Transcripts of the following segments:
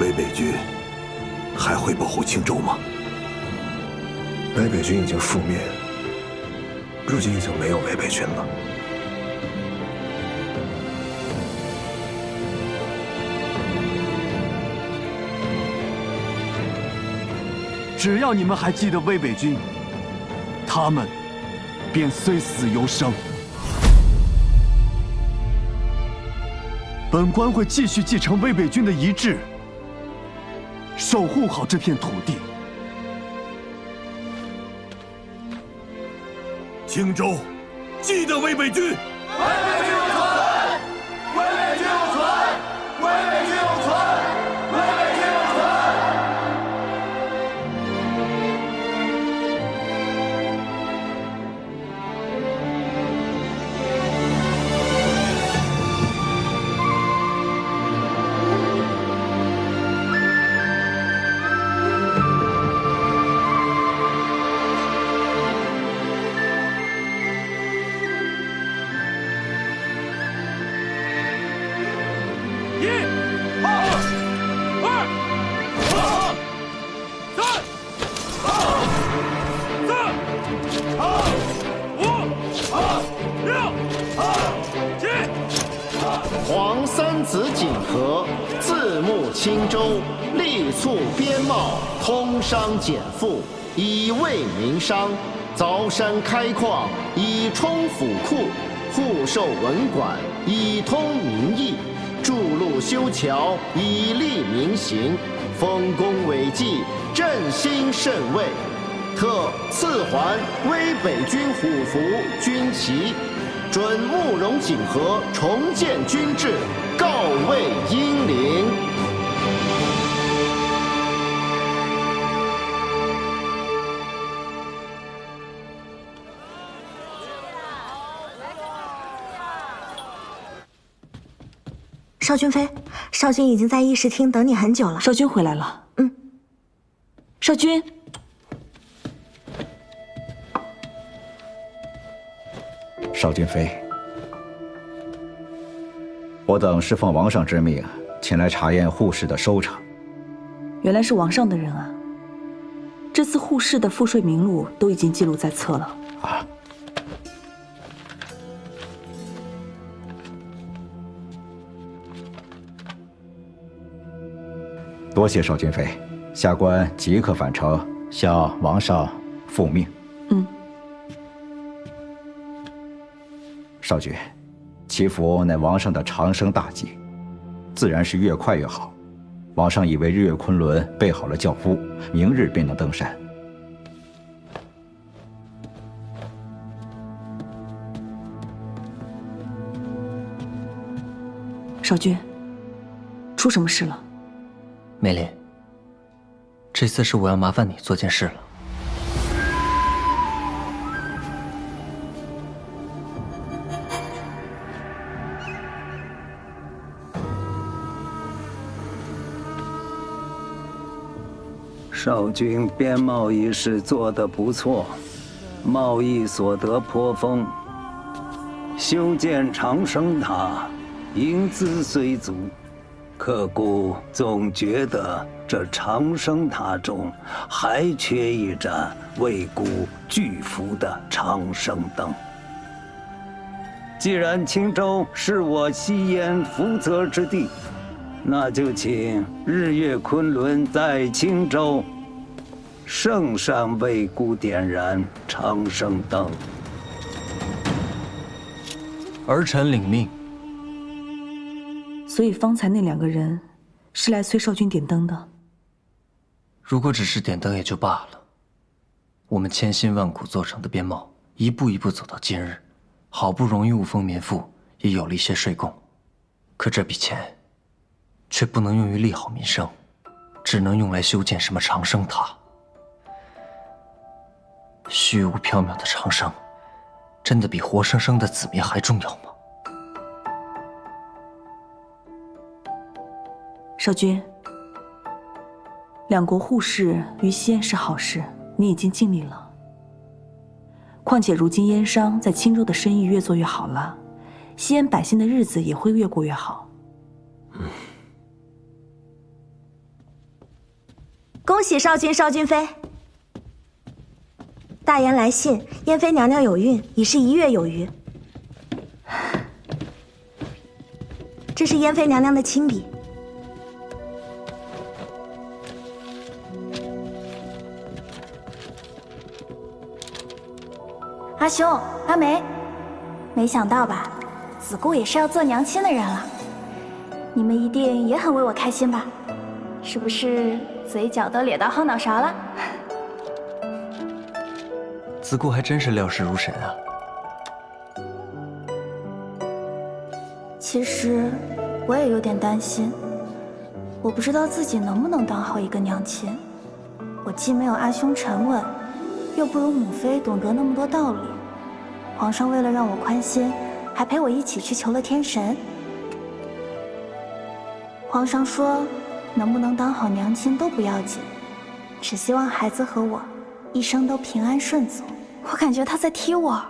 伪北军还会保护青州吗？伪北军已经覆灭，如今已经没有伪北军了。只要你们还记得伪北军，他们便虽死犹生。本官会继续继承伪北军的遗志，守护好这片土地。青州，记得伪北军！伪北军永存！伪北军永存！伪北军永存！伪北军永存！黄三子锦和，字穆青州，力促边贸，通商减赋，以慰民商；凿山开矿，以充府库；户授文管，以通民意；筑路修桥，以利民行；丰功伟绩，振兴甚慰。特赐还伪北军虎符、军旗，准慕容锦和重建军制，告慰英灵。少君妃，少君已经在议事厅等你很久了。少君回来了。嗯。少君。少君妃，我等是奉王上之命前来查验护士的收成。原来是王上的人啊！这次护士的赋税名录都已经记录在册了。啊。多谢少君妃，下官即刻返程向王上复命。嗯。少君，祈福乃王上的长生大计，自然是越快越好。王上已为日月昆仑备好了轿夫，明日便能登山。少君，出什么事了？梅林，这次是我要麻烦你做件事了。少君边贸一事做得不错，贸易所得颇丰。修建长生塔，营资虽足，可故总觉得这长生塔中还缺一盏为孤巨幅的长生灯。既然青州是我西燕福泽之地，那就请日月昆仑在青州圣上为孤点燃长生灯。儿臣领命。所以方才那2个人是来催少君点灯的。如果只是点灯也就罢了，我们千辛万苦做成的边贸，一步一步走到今日，好不容易物丰民富，也有了一些税贡，可这笔钱却不能用于利好民生，只能用来修建什么长生塔。虚无缥缈的长生，真的比活生生的子民还重要吗？少君，两国互市于西燕是好事，你已经尽力了。况且如今燕商在青州的生意越做越好了，西燕百姓的日子也会越过越好。恭喜少君少君妃。大言来信，燕妃娘娘有孕，已是1月有余。这是燕妃娘娘的亲笔。阿兄，阿梅，没想到吧，子固也是要做娘亲的人了。你们一定也很为我开心吧？是不是嘴角都咧到后脑勺了？子固还真是料事如神啊。其实我也有点担心，我不知道自己能不能当好一个娘亲。我既没有阿兄沉稳，又不如母妃懂得那么多道理。皇上为了让我宽心，还陪我一起去求了天神。皇上说，能不能当好娘亲都不要紧，只希望孩子和我一生都平安顺足。我感觉他在踢我。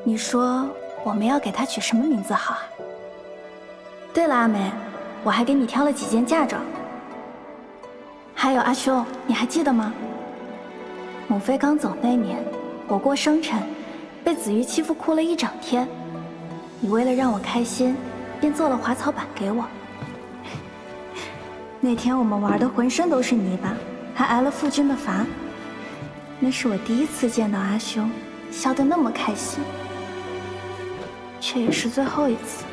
你说我们要给他取什么名字好啊？对了，阿梅，我还给你挑了几件嫁妆。还有阿兄，你还记得吗？母妃刚走那年，我过生辰，被子瑜欺负哭了一整天。你为了让我开心，便做了滑草板给我。那天我们玩的浑身都是泥巴，还挨了父君的罚。那是我第一次见到阿兄笑得那么开心，却也是最后一次。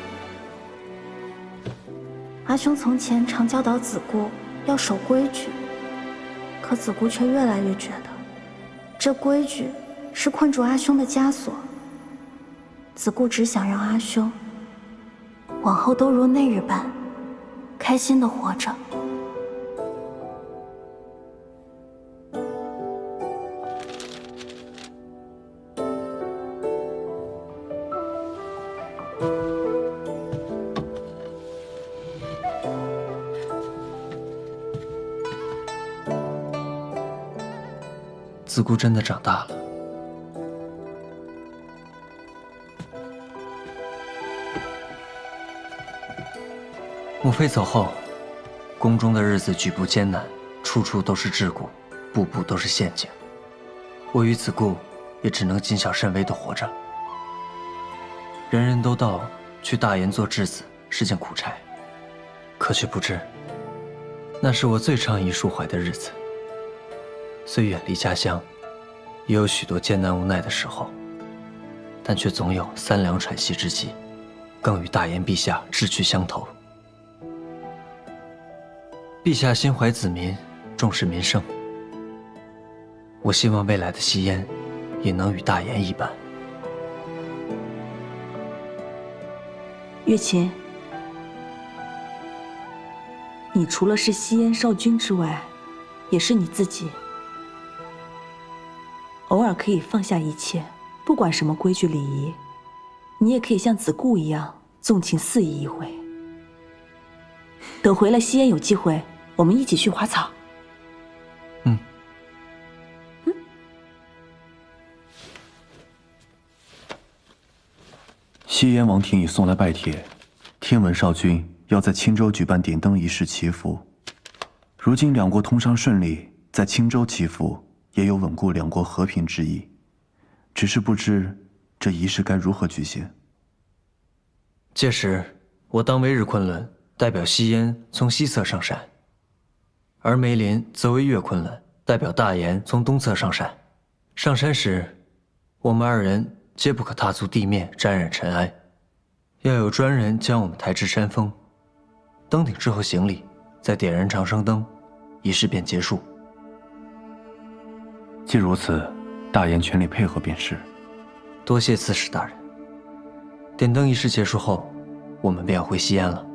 阿兄从前常教导子固要守规矩，可子固却越来越觉得，这规矩是困住阿兄的枷锁。子固只想让阿兄往后都如那日般开心地活着。子固真的长大了。母妃走后，宫中的日子举步艰难，处处都是桎梏，步步都是陷阱。我与子固也只能谨小慎微地活着。人人都道去大研做质子是件苦差，可却不知，那是我最畅意抒怀的日子。虽远离家乡，也有许多艰难无奈的时候，但却总有3两喘息之际，更与大研陛下志趣相投。陛下心怀子民，重视民生。我希望未来的西燕，也能与大研一般。月琴，你除了是西燕少君之外，也是你自己。偶尔可以放下一切，不管什么规矩礼仪，你也可以像子固一样纵情肆意一回。等回了西燕有机会，我们一起去滑草。西燕王庭已送来拜帖，听闻少君要在青州举办点灯仪式祈福。如今两国通商顺利，在青州祈福也有稳固两国和平之意，只是不知这仪式该如何举行。届时，我当为日昆仑，代表西燕从西侧上山；而梅林则为月昆仑，代表大研从东侧上山。上山时，我们2人皆不可踏足地面，沾染尘埃，要有专人将我们抬至山峰。登顶之后行礼，再点燃长生灯，仪式便结束。既如此，大研全力配合便是。多谢刺史大人。点灯仪式结束后，我们便要回西安了。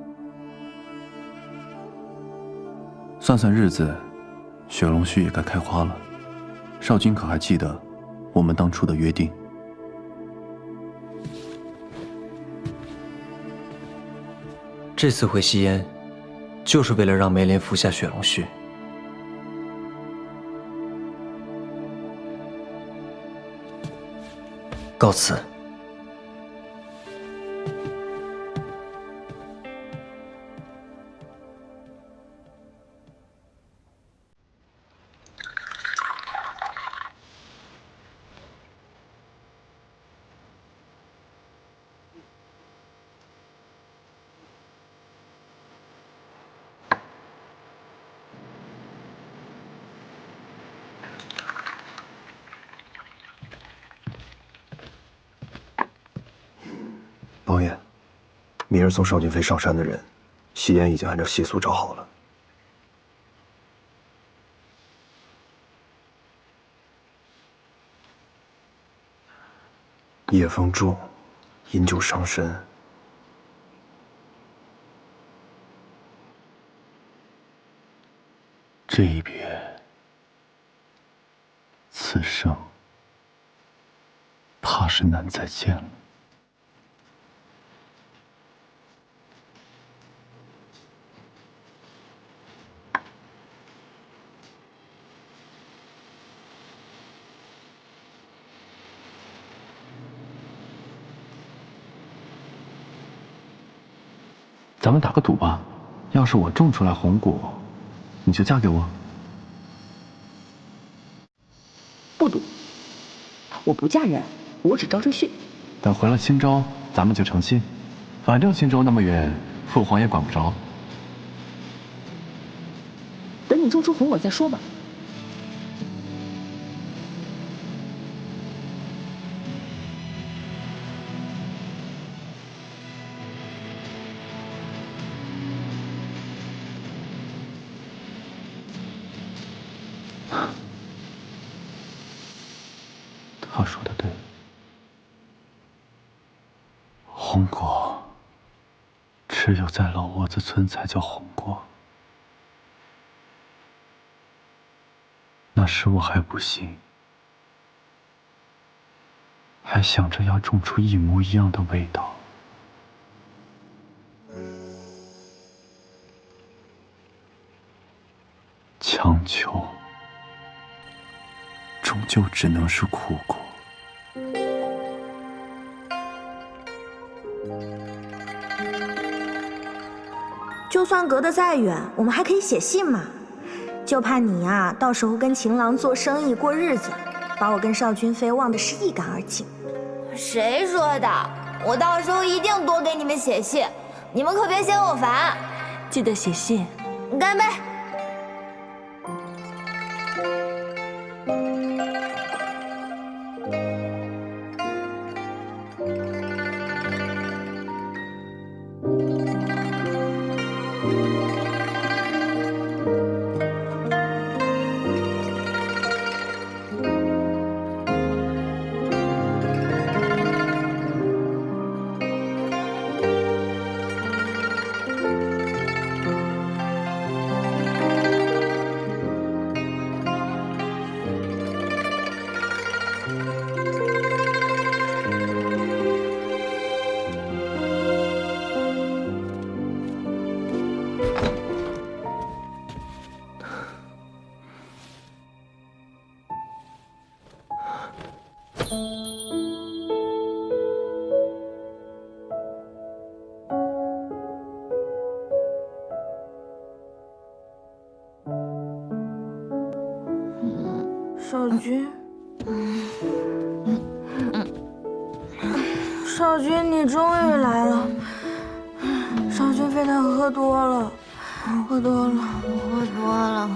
算算日子，雪龙须也该开花了。少君可还记得我们当初的约定？这次回西安，就是为了让梅林服下雪龙须。告辞。王爷，明日送邵俊飞上山的人，西岩已经按照习俗找好了。夜风重，饮酒伤身。这一别，此生怕是难再见了。咱们打个赌吧，要是我种出来红果，你就嫁给我。不赌，我不嫁人，我只招赘婿。等回了青州，咱们就成亲。反正青州那么远，父皇也管不着。等你种出红果再说吧。他说的对，红果只有在老窝子村才叫红果。那时我还不信，还想着要种出一模一样的味道。强求终究只能是苦果。就算隔得再远，我们还可以写信嘛。就怕你呀，到时候跟情郎做生意过日子，把我跟邵君飞忘得是一干二净。谁说的？我到时候一定多给你们写信，你们可别嫌我烦。记得写信。干杯！少君，少君，你终于来了。少君非他喝多了，喝多了，喝多了。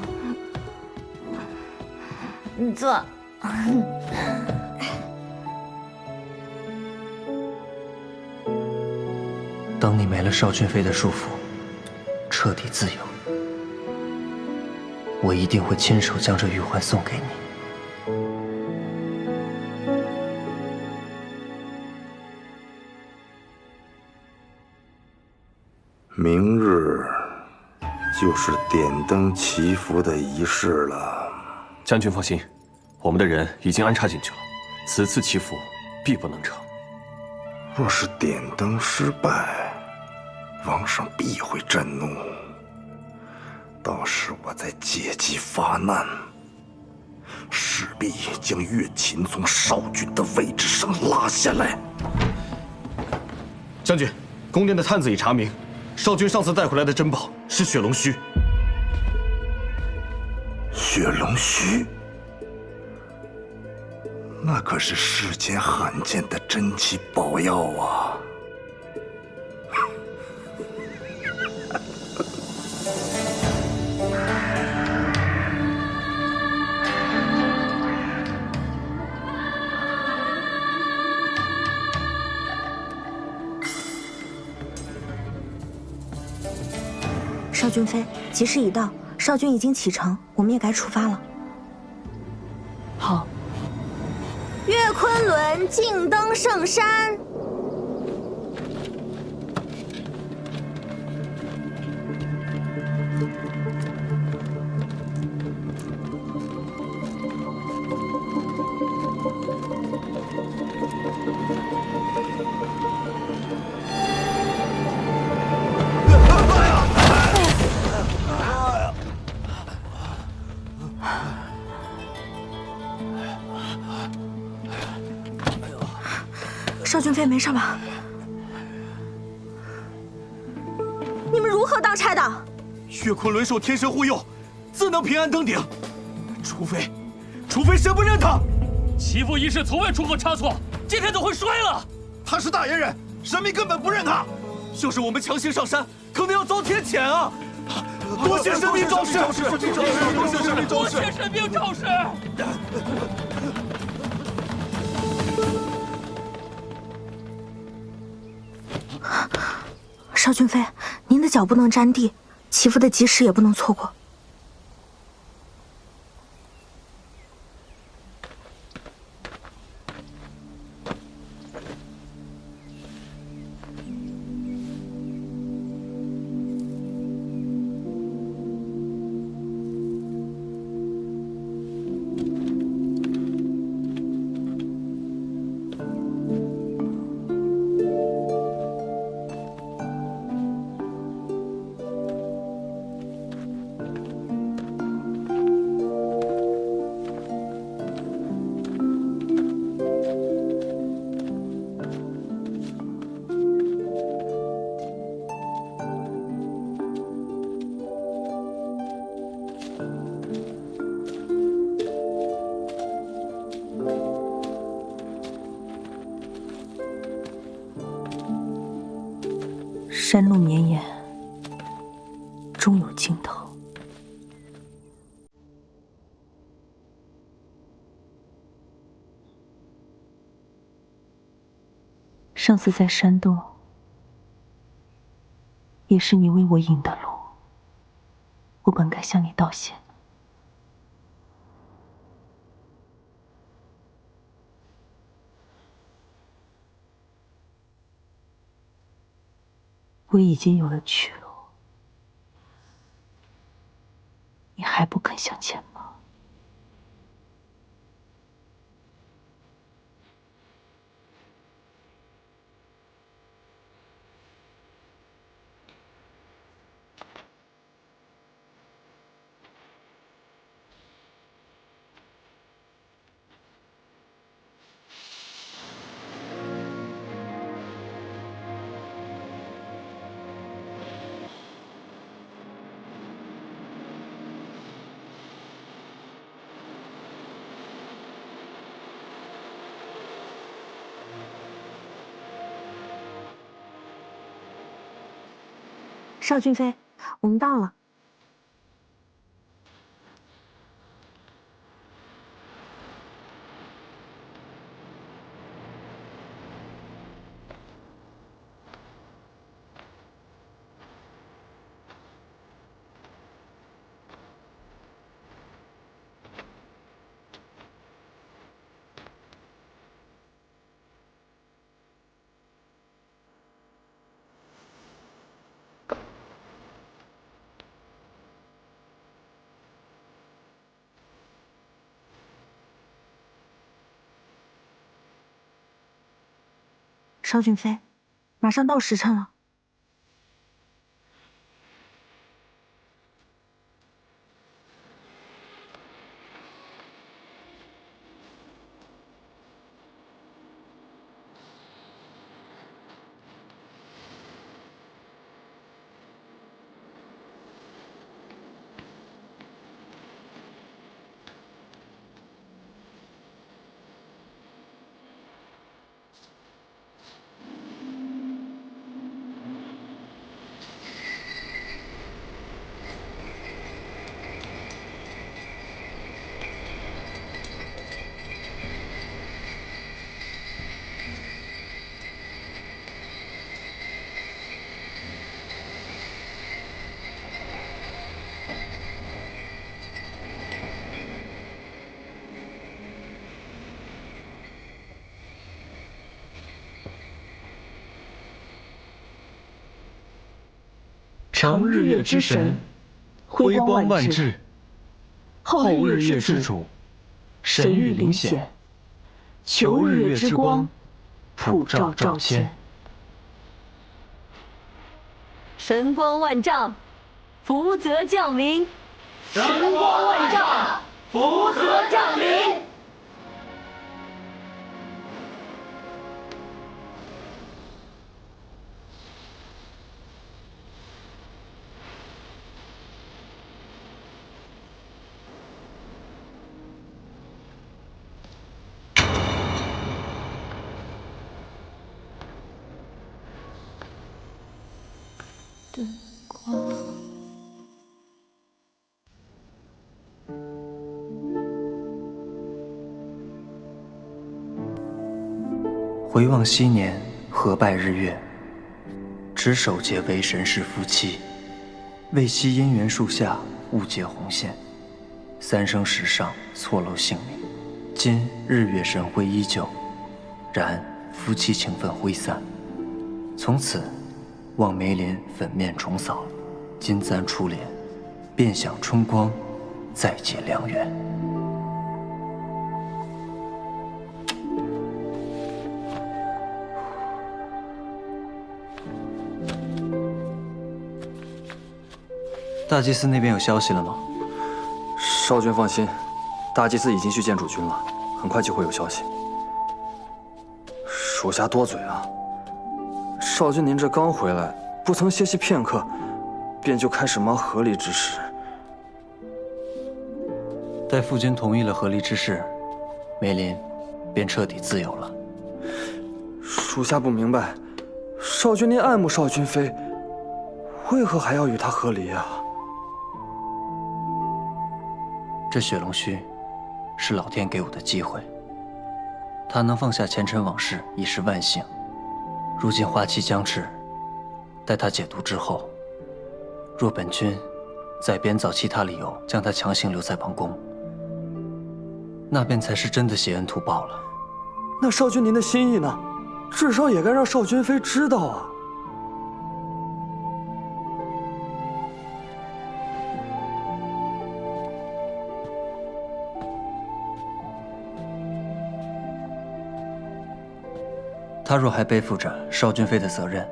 你坐。等你没了邵君飞的束缚，彻底自由，我一定会亲手将这玉环送给你。明日就是点灯祈福的仪式了。将军放心，我们的人已经安插进去了，此次祈福必不能成。若是点灯失败，王上必会震怒，到时我再借机发难，势必将乐琴从少君的位置上拉下来。将军，宫殿的探子已查明，少君上次带回来的珍宝是血龙须。血龙须，那可是世间罕见的珍奇宝药啊！少君妃，吉时已到，少君已经启程，我们也该出发了。好。月昆仑竞登圣山。少君妃没事吧？你们如何当差的？月昆仑受天神护佑，自能平安登顶。除非神不认他。祈福仪式从未出过差错，今天怎会衰了？他是大野人，神明根本不认他。就是我们强行上山，可能要遭天谴啊！多谢神明昭示，多谢神明昭示，多谢神明昭示。少君妃，您的脚不能沾地，祈福的吉时也不能错过。山路绵延，终有尽头。上次在山洞，也是你为我引的路，我本该向你道谢。我已经有了去路，你还不肯向前吗？少君妃，我们到了。少君妃，马上到时辰了。常日月之神，辉光万致，后日月之主，神域灵显，求日月之光，普照赵谦。神光万丈，福泽降临。神光万丈，福泽降临。灯光。回望昔年，合拜日月，执手结为神世夫妻。为惜姻缘树下，误结红线，三生石上错漏姓名。今日月神辉依旧，然夫妻情分挥散。从此，望梅林粉面重扫，金簪初连，便想春光，再结良缘。大祭司那边有消息了吗？少君放心，大祭司已经去见主君了，很快就会有消息。属下多嘴啊！少君您这刚回来，不曾歇息片刻，便就开始忙和离之事。待父君同意了和离之事，梅林便彻底自由了。属下不明白，少君您爱慕少君妃，为何还要与她和离啊？这雪龙须，是老天给我的机会。他能放下前尘往事，已是万幸。如今花期将至，待他解毒之后，若本君再编造其他理由将他强行留在王宫，那便才是真的谢恩图报了。那少君您的心意呢？至少也该让少君妃知道啊。他若还背负着少君妃的责任，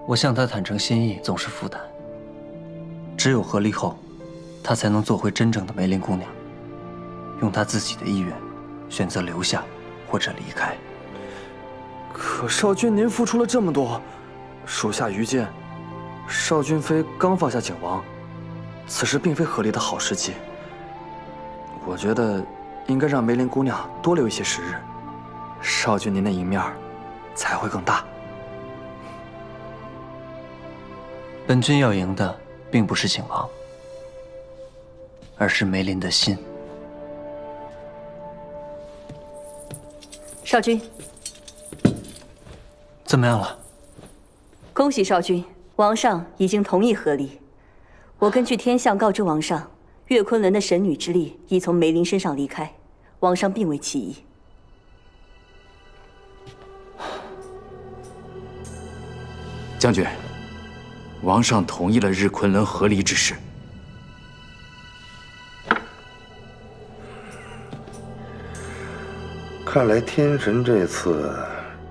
我向他坦诚心意总是负担。只有和离后，他才能做回真正的梅林姑娘，用他自己的意愿，选择留下或者离开。可少君您付出了这么多，属下愚见，少君妃刚放下景王，此时并非和离的好时机。我觉得应该让梅林姑娘多留一些时日，少君您的赢面才会更大。本君要赢的并不是景王，而是梅林的心。少君，怎么样了？恭喜少君，王上已经同意和离。我根据天象告知王上，岳昆仑的神女之力已从梅林身上离开，王上并未起疑。将军，王上同意了日昆仑和离之事。看来天神这次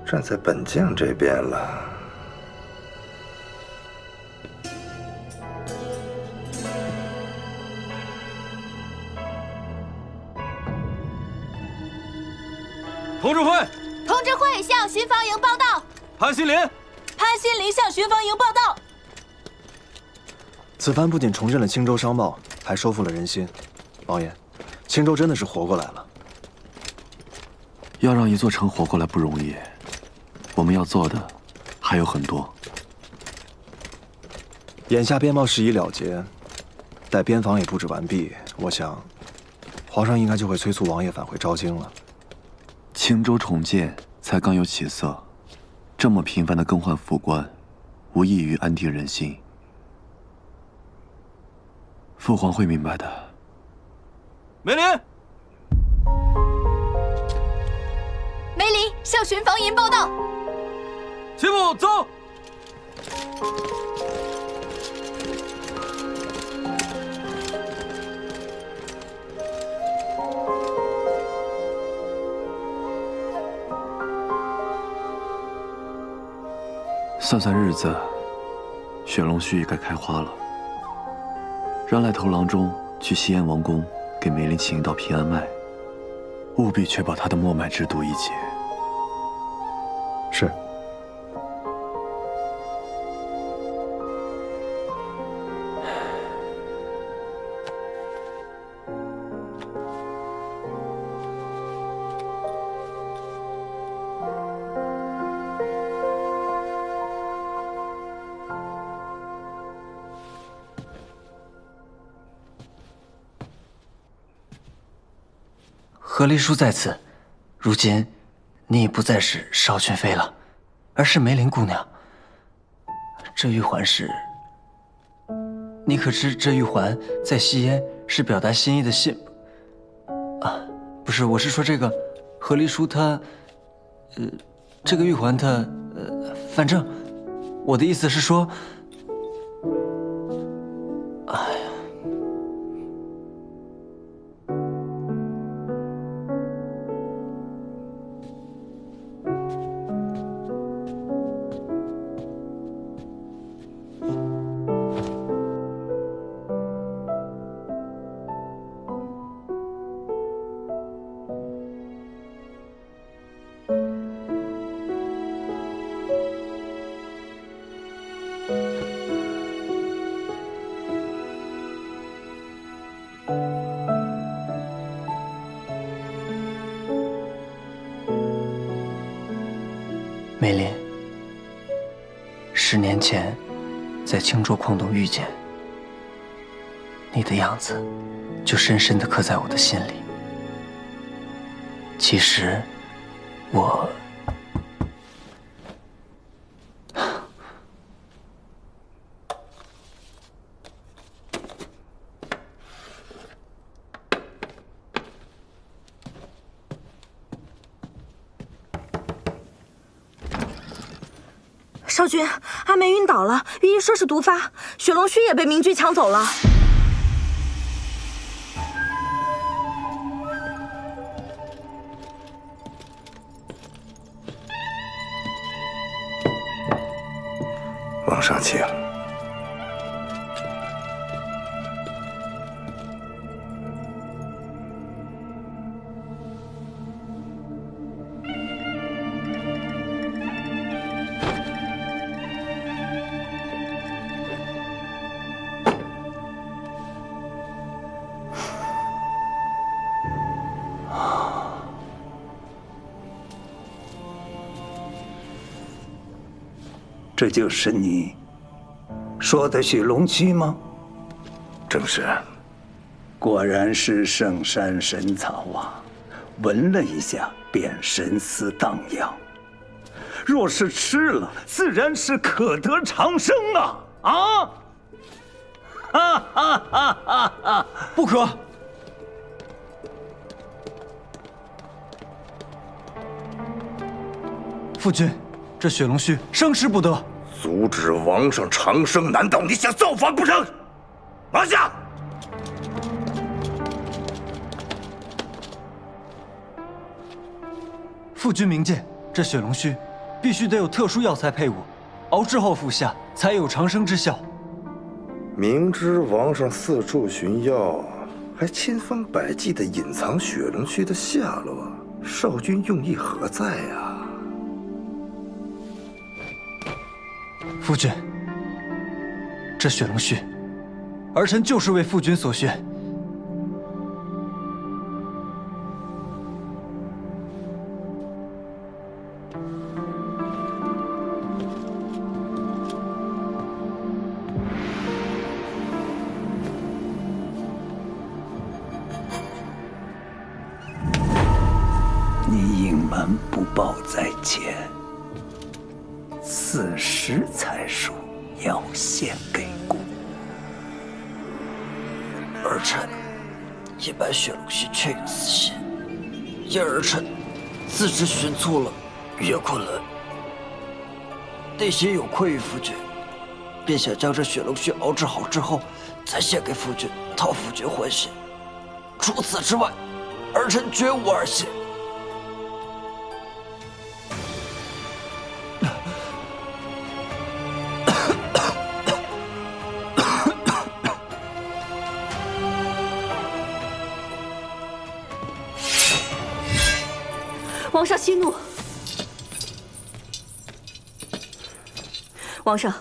站在本将这边了。同志会，同志会向巡防营报道。潘心凌。潘心凌向巡防营报道。此番不仅重振了青州商贸，还收复了人心。王爷，青州真的是活过来了。要让一座城活过来不容易，我们要做的还有很多。眼下边贸事已了结，待边防也布置完毕，我想，皇上应该就会催促王爷返回昭京了。青州重建才刚有起色。这么频繁的更换副官，无异于安定人心。父皇会明白的。梅林，梅林向巡防营报道。齐母走。算算日子，雪龙须也该开花了。让赖头郎中去西安王宫给梅林请一道平安脉，务必确保她的末脉之毒一解。是。和离叔在此，如今你已不再是邵君妃了，而是梅林姑娘。这玉环是……你可知这玉环在西燕是表达心意的信？啊，不是，我是说这个和离叔他……这个玉环他……反正我的意思是说，哎呀。梅林，10年前在青州矿洞遇见你的样子，就深深地刻在我的心里。其实，我……少君，阿梅晕倒了，御医说是毒发，雪龙须也被明驹抢走了。王上请。这就是你说的雪龙须吗？正是。果然是圣山神草啊，闻了一下便神思荡漾。若是吃了，自然是可得长生啊！啊！哈哈哈哈哈！不可！父君。这雪龙须生吃不得，阻止王上长生，难道你想造反不成？拿下！父君明鉴，这雪龙须必须得有特殊药材配伍，熬制后服下，才有长生之效。明知王上四处寻药，还千方百计地隐藏雪龙须的下落，少君用意何在啊？夫君，这雪龙须，儿臣就是为父君所选。你隐瞒不报在前。此时才属要献给公。儿臣也拜雪龙须确有此心，因儿臣自知寻错了岳昆仑，内心有愧于夫君，便想将这雪龙须熬制好之后，再献给夫君，讨夫君欢心。除此之外，儿臣绝无二心。上息怒。皇上，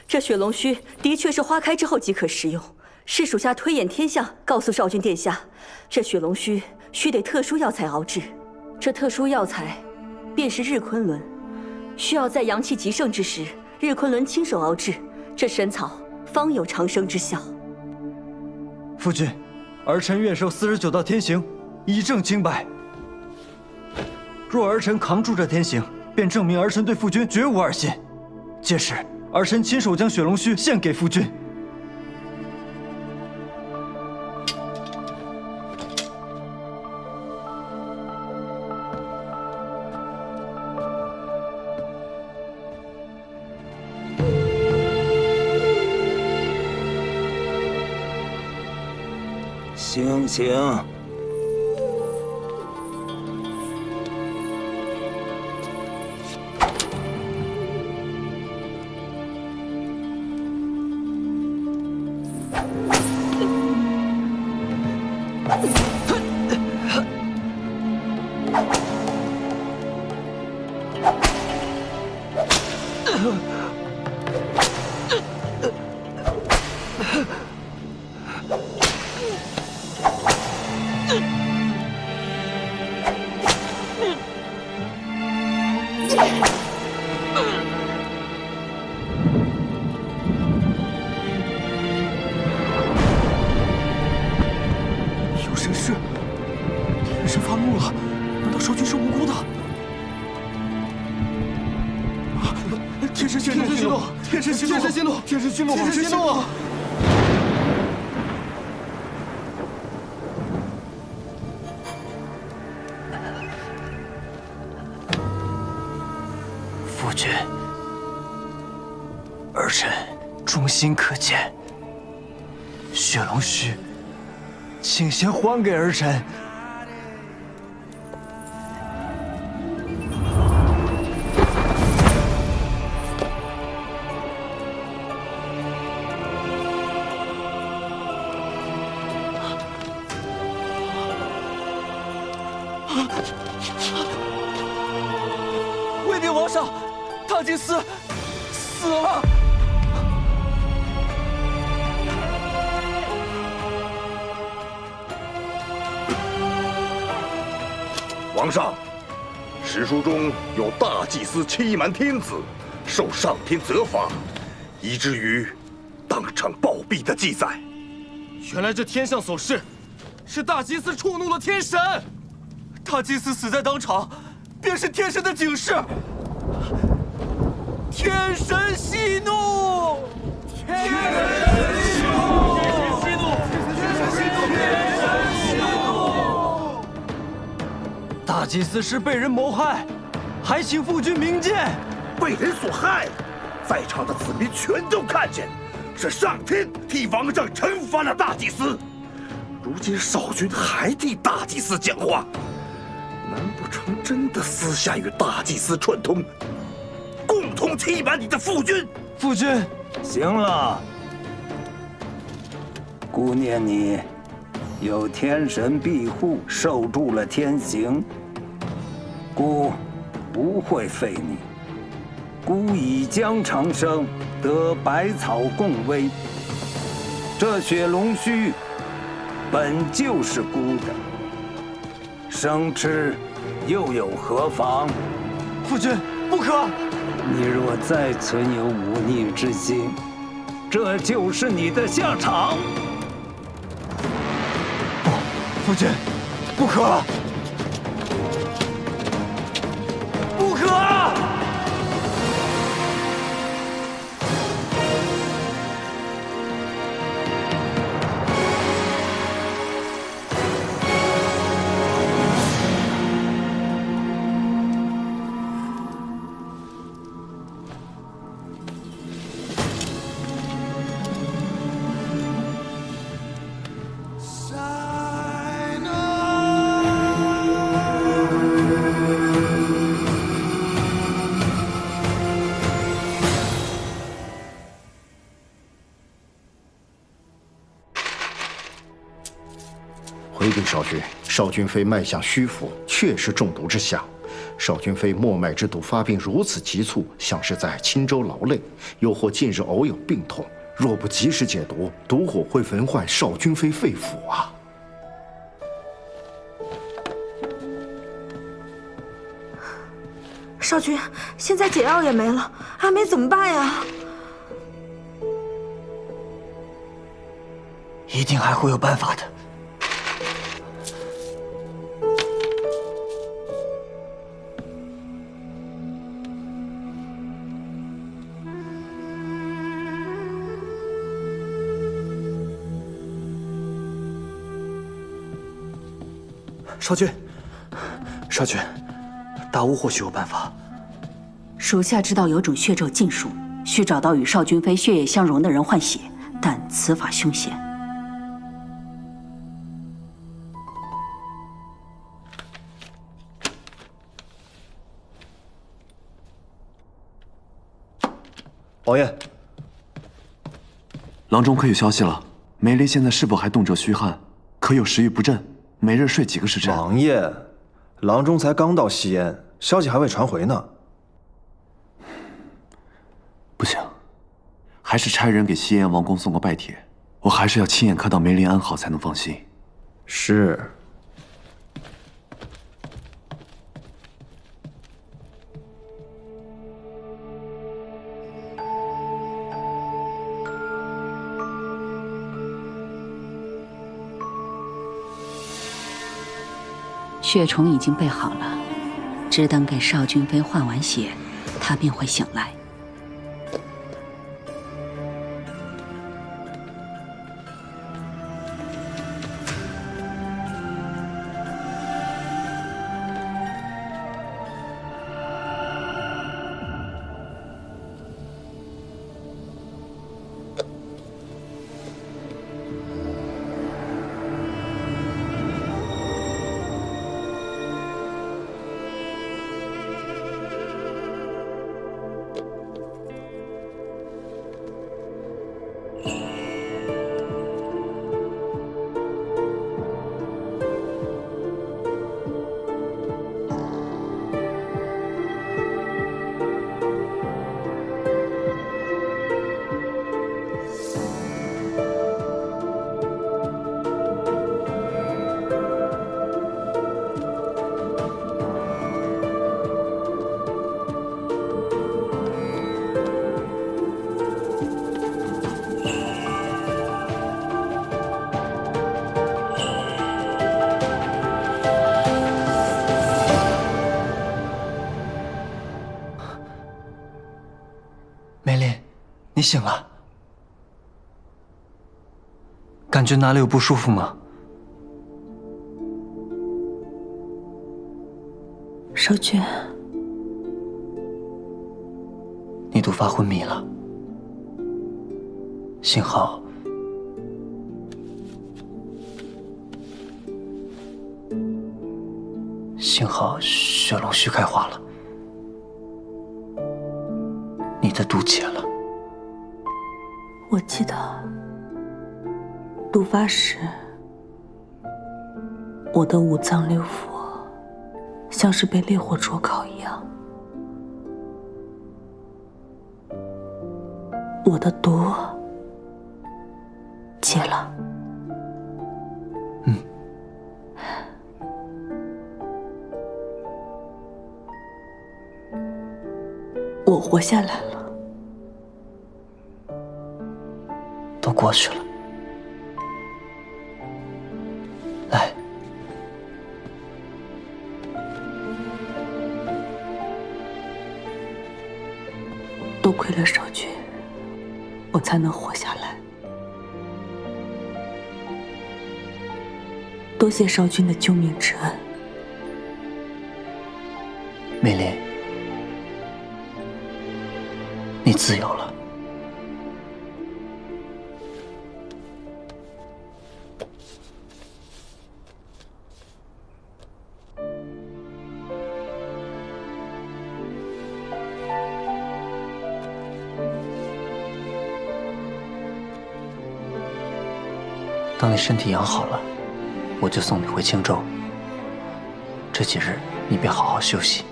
这雪龙须的确是花开之后即可食用，是属下推演天象，告诉少君殿下，这雪龙须须得特殊药材熬制，这特殊药材便是日昆仑，需要在阳气极盛之时，日昆仑亲手熬制，这神草方有长生之效。夫君，儿臣愿受49道天刑，以证清白。若儿臣扛住这天刑，便证明儿臣对夫君绝无二心。届时，儿臣亲手将雪龙须献给夫君。醒醒！有神事！天神发怒了，难道少君是无辜的？天神息怒！天神息怒！天神息怒！天神息怒！天神息怒！夫君，儿臣忠心可见。雪龙须，请先还给儿臣。卫禀王上，大祭司死了。皇上，史书中有大祭司欺瞒天子，受上天责罚，以至于当场暴毙的记载。原来这天象所示，是大祭司触怒了天神。大祭司死在当场，便是天神的警示。天神息怒！天神息怒！天神息怒！天神息怒！天神息怒！大祭司是被人谋害，还请夫君明鉴。被人所害，在场的子民全都看见，是上天替王上惩罚了大祭司。如今少君还替大祭司讲话，难不成真的私下与大祭司串通，共同欺瞒你的父君？夫君，行了，姑念你有天神庇护，受住了天刑，姑不会废你。姑以将长生，得百草共威。这雪龙须本就是姑的，生吃又有何妨？夫君，不可！你若再存有忤逆之心，这就是你的下场。夫君，不可！不可！回禀少君，少君妃脉象虚浮，确是中毒之象，少君妃末脉之毒发病如此急促，像是在青州劳累，又或近日偶有病痛。若不及时解毒，毒火会焚坏少君妃肺腑啊！少君，现在解药也没了，阿梅怎么办呀？一定还会有办法的。少君，少君，大巫或许有办法。属下知道有种血咒禁术，需找到与少君妃血液相融的人换血，但此法凶险。王爷，郎中可有消息了？梅林现在是否还动辄虚汗？可有食欲不振？每日睡几个时辰？王爷，郎中才刚到西燕，消息还未传回呢。不行，还是差人给西燕王宫送个拜帖。我还是要亲眼看到梅林安好才能放心。是。血虫已经备好了，只等给少君妃换完血，她便会醒来。你醒了，感觉哪里有不舒服吗？少君，你毒发昏迷了，幸好血龙须开化了，你的毒解了。我记得毒发时，我的五脏六腑像是被烈火灼烤一样，我的毒解了。我活下来了。都过去了，来，多亏了少君，我才能活下来。多谢少君的救命之恩。梅林，你自由了。等你身体养好了，我就送你回青州。这几日你便好好休息。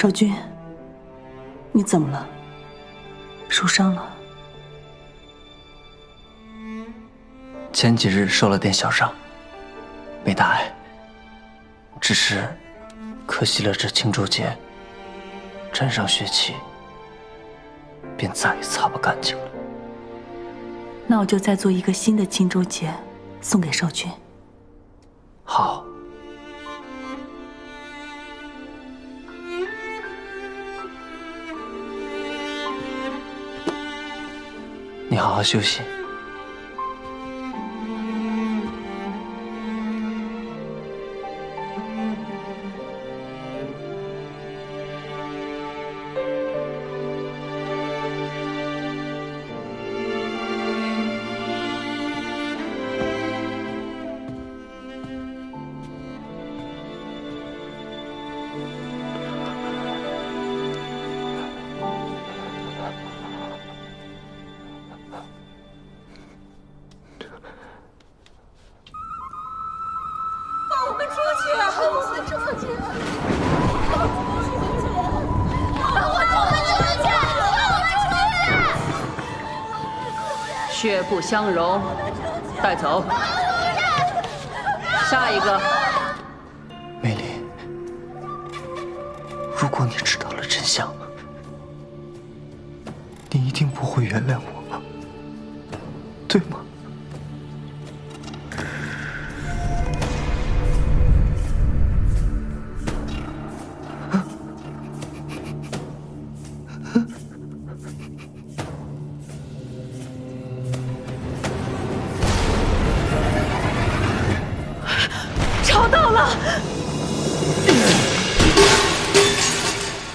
昭君，你怎么了？受伤了？前几日受了点小伤，没大碍，只是可惜了这青州结，沾上血气，便再也擦不干净了。那我就再做一个新的青州结，送给少君。好。你好好休息。血不相容，带走。下一个。美丽，如果你知道了真相，你一定不会原谅我，对吗？找到了！